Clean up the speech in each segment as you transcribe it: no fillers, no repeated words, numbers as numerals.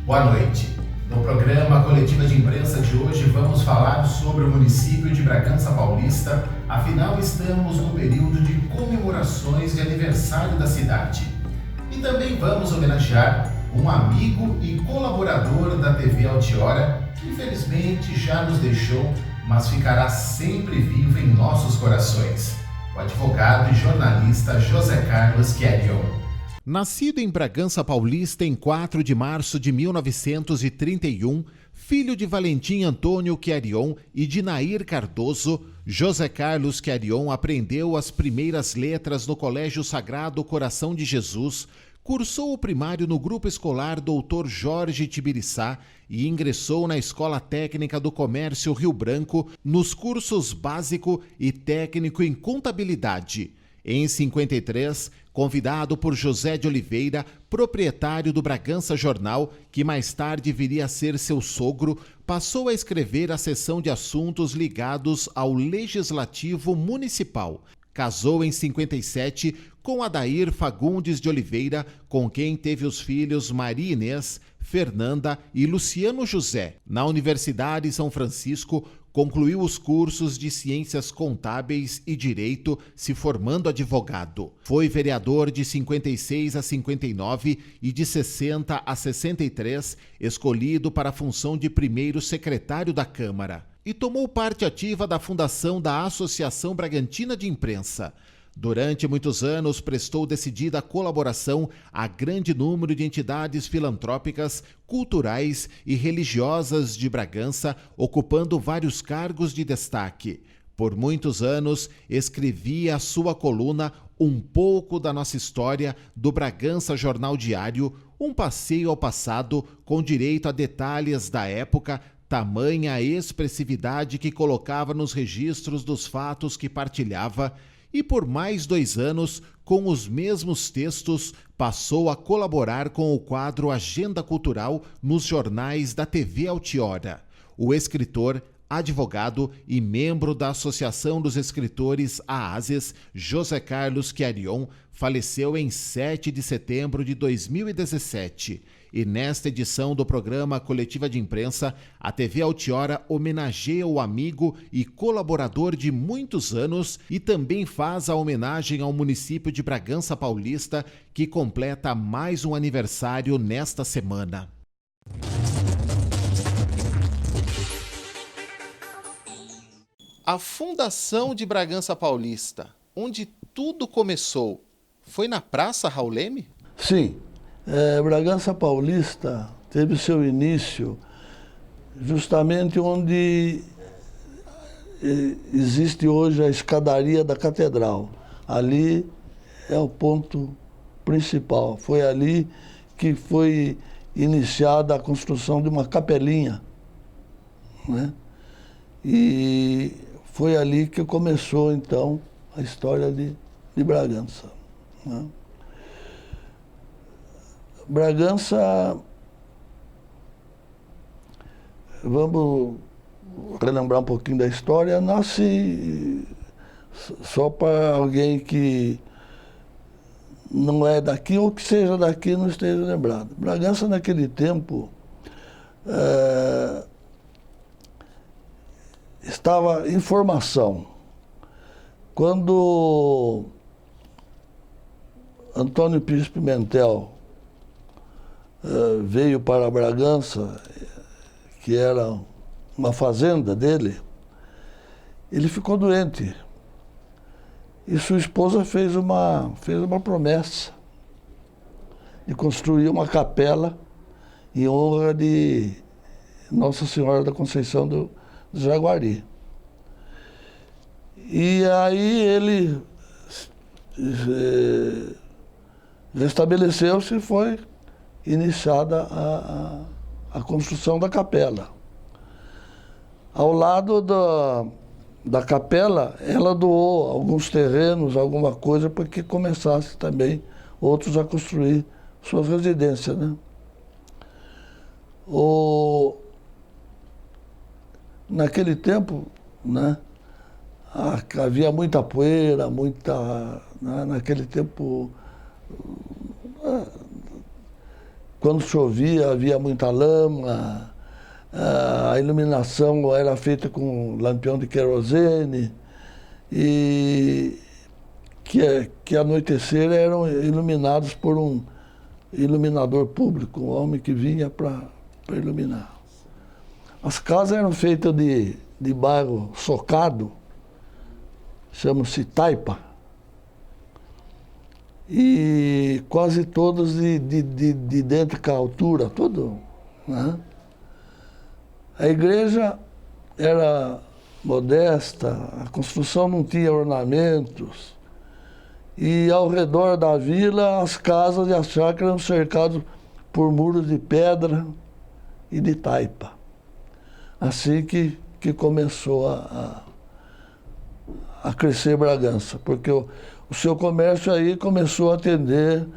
Boa noite. No programa Coletiva de Imprensa de hoje vamos falar sobre o município de Bragança Paulista, afinal estamos no período de comemorações de aniversário da cidade. E também vamos homenagear um amigo e colaborador da TV Altiora, que infelizmente já nos deixou, mas ficará sempre vivo em nossos corações. O advogado e jornalista José Carlos Chiarion. Nascido em Bragança Paulista em 4 de março de 1931, filho de Valentim Antônio Chiarion e de Nair Cardoso, José Carlos Chiarion aprendeu as primeiras letras no Colégio Sagrado Coração de Jesus, cursou o primário no Grupo Escolar Dr. Jorge Tibiriçá e ingressou na Escola Técnica do Comércio Rio Branco nos cursos básico e técnico em contabilidade. Em 53, convidado por José de Oliveira, proprietário do Bragança Jornal, que mais tarde viria a ser seu sogro, passou a escrever a seção de assuntos ligados ao Legislativo Municipal. Casou em 57 com Adair Fagundes de Oliveira, com quem teve os filhos Maria Inês, Fernanda e Luciano José. Na Universidade São Francisco, concluiu os cursos de Ciências Contábeis e Direito, se formando advogado. Foi vereador de 56 a 59 e de 60 a 63, escolhido para a função de primeiro secretário da Câmara. E tomou parte ativa da fundação da Associação Bragantina de Imprensa. Durante muitos anos, prestou decidida colaboração a grande número de entidades filantrópicas, culturais e religiosas de Bragança, ocupando vários cargos de destaque. Por muitos anos, escrevia a sua coluna Um pouco da Nossa História, do Bragança Jornal Diário, um passeio ao passado com direito a detalhes da época, tamanha a expressividade que colocava nos registros dos fatos que partilhava. E por mais 2 anos, com os mesmos textos, passou a colaborar com o quadro Agenda Cultural nos jornais da TV Altiora. O escritor, advogado e membro da Associação dos Escritores AASES, José Carlos Chiarion, faleceu em 7 de setembro de 2017. E nesta edição do programa Coletiva de Imprensa, a TV Altiora homenageia o amigo e colaborador de muitos anos e também faz a homenagem ao município de Bragança Paulista, que completa mais um aniversário nesta semana. A fundação de Bragança Paulista, onde tudo começou, foi na Praça Raul Leme? Sim. Bragança Paulista teve seu início justamente onde existe hoje a escadaria da Catedral. Ali é o ponto principal. Foi ali que foi iniciada a construção de uma capelinha, né? E foi ali que começou, então, a história de Bragança, né? Bragança, vamos relembrar um pouquinho da história, nasce só para alguém que não é daqui ou que seja daqui não esteja lembrado. Bragança, naquele tempo, estava em formação. Quando Antônio Pires Pimentel veio para Bragança, que era uma fazenda dele, ele ficou doente. E sua esposa fez uma promessa de construir uma capela em honra de Nossa Senhora da Conceição do Jaguari. E aí ele restabeleceu-se e foi iniciada a construção da capela. Ao lado da capela, ela doou alguns terrenos, alguma coisa, para que começasse também outros a construir suas residências, né? Naquele tempo, né, havia muita poeira, naquele tempo quando chovia havia muita lama, a iluminação era feita com lampião de querosene, e que anoitecer eram iluminados por um iluminador público, um homem que vinha para iluminar. As casas eram feitas de barro socado, chama-se taipa, e quase todas de idêntica altura, tudo, né? A igreja era modesta, a construção não tinha ornamentos, e ao redor da vila as casas e as chácaras eram cercadas por muros de pedra e de taipa. Assim que começou a crescer Bragança, porque o seu comércio aí começou a atender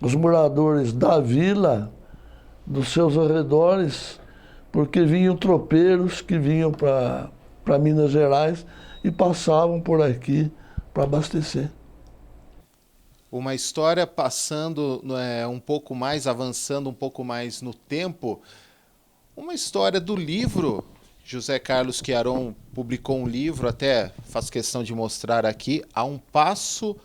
os moradores da vila, dos seus arredores, porque vinham tropeiros que vinham para Minas Gerais e passavam por aqui para abastecer. Uma história passando um pouco mais, avançando um pouco mais no tempo, uma história do livro. José Carlos Chiaron publicou um livro, até faço questão de mostrar aqui, A um Passo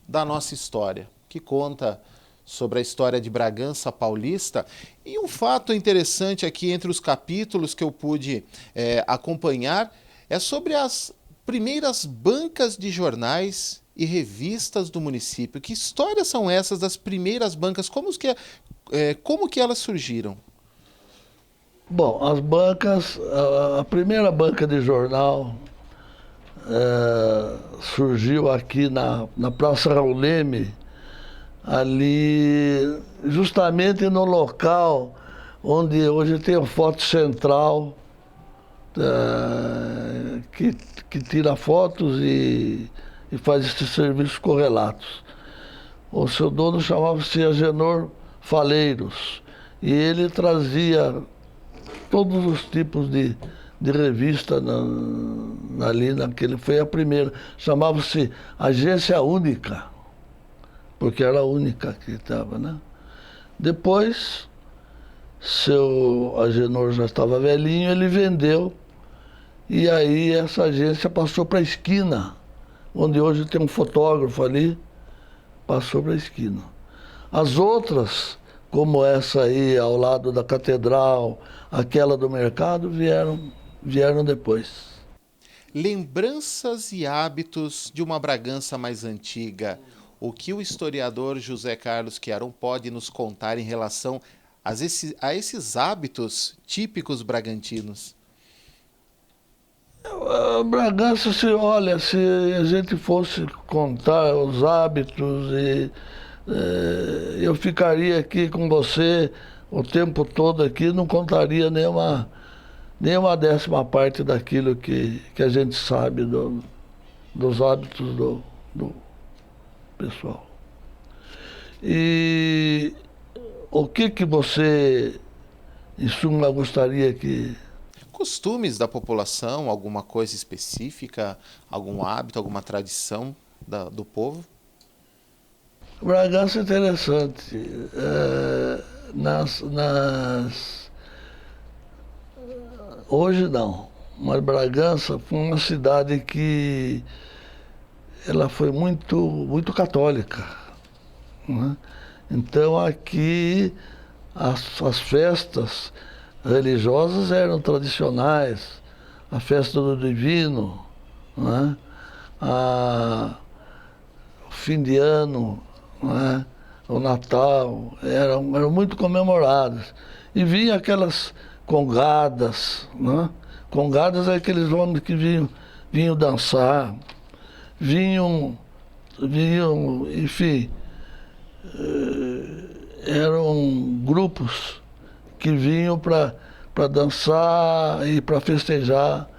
da Nossa História, que conta sobre a história de Bragança Paulista. E um fato interessante aqui entre os capítulos que eu pude acompanhar é sobre as primeiras bancas de jornais e revistas do município. Que histórias são essas das primeiras bancas? Como que elas surgiram? Bom, as bancas, a primeira banca de jornal surgiu aqui na Praça Raul Leme, ali justamente no local onde hoje tem o Foto Central, que tira fotos e faz esses serviços correlatos. O seu dono chamava-se Agenor Faleiros, e ele trazia todos os tipos de revista ali naquele. Foi a primeira. Chamava-se Agência Única, porque era a única que estava, né? Depois, seu Agenor já estava velhinho, ele vendeu, e aí essa agência passou para a esquina, onde hoje tem um fotógrafo ali, passou para a esquina. As outras, como essa aí ao lado da catedral, aquela do mercado, vieram depois. Lembranças e hábitos de uma Bragança mais antiga. O que o historiador José Carlos Chiaron pode nos contar em relação a esses hábitos típicos bragantinos? A Bragança, se a gente fosse contar os hábitos, eu ficaria aqui com você o tempo todo aqui, não contaria nem uma 10ª parte daquilo que a gente sabe dos hábitos do pessoal. E o que você, em suma, gostaria que... Costumes da população, alguma coisa específica, algum hábito, alguma tradição do povo? Bragança é interessante. Hoje não, mas Bragança foi uma cidade que ela foi muito católica, né? Então aqui as festas religiosas eram tradicionais, a festa do Divino, né? O fim de ano, né? O Natal, eram muito comemorados. E vinha aquelas congadas, né? Congadas é aqueles homens que vinham dançar, vinham, enfim, eram grupos que vinham para dançar e para festejar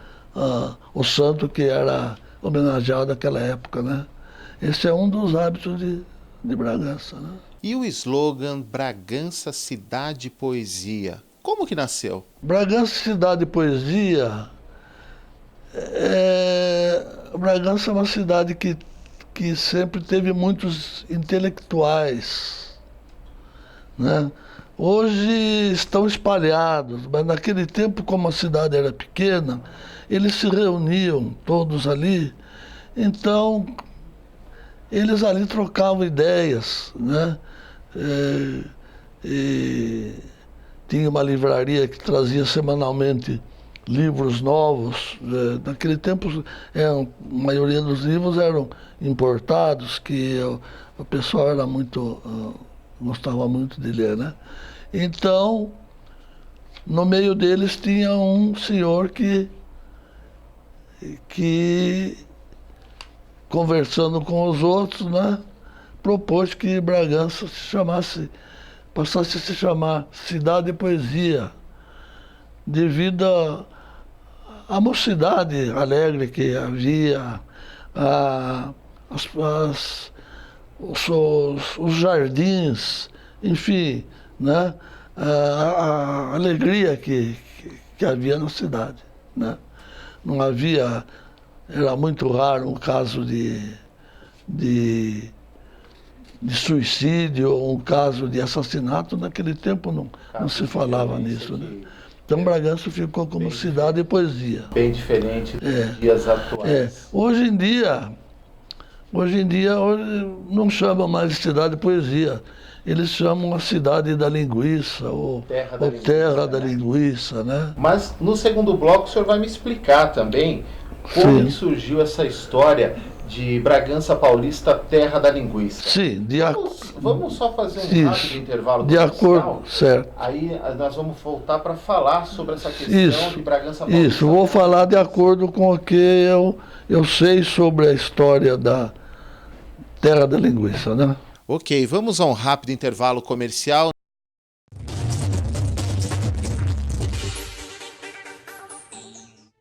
o santo que era homenageado naquela época, né? Esse é um dos hábitos de Bragança, né? E o slogan Bragança Cidade Poesia, como que nasceu? Bragança Cidade Poesia, Bragança é uma cidade que sempre teve muitos intelectuais, né? Hoje estão espalhados, mas naquele tempo, como a cidade era pequena, eles se reuniam todos ali, então eles ali trocavam ideias, né? E tinha uma livraria que trazia semanalmente livros novos. Naquele tempo, a maioria dos livros eram importados, que o pessoal era gostava muito de ler, né? Então, no meio deles tinha um senhor que conversando com os outros, né, propôs que Bragança passasse a se chamar Cidade de Poesia, devido à mocidade alegre que havia, os jardins, enfim, né? A alegria que havia na cidade, né? Não havia, era muito raro um caso de suicídio ou um caso de assassinato. Naquele tempo não se falava nisso, né? Então Bragança ficou como cidade de poesia. Bem diferente dos dias atuais. Hoje em dia não chamam mais de cidade de poesia. Eles chamam a cidade da linguiça, ou terra da linguiça, né? Mas no segundo bloco o senhor vai me explicar também como que surgiu essa história de Bragança Paulista, terra da linguiça. Sim, vamos só fazer um rápido intervalo de acordo, certo. Aí nós vamos voltar para falar sobre essa questão de Bragança Paulista. Isso, vou falar de acordo com o que eu sei sobre a história da terra da linguiça, né? Ok, vamos a um rápido intervalo comercial.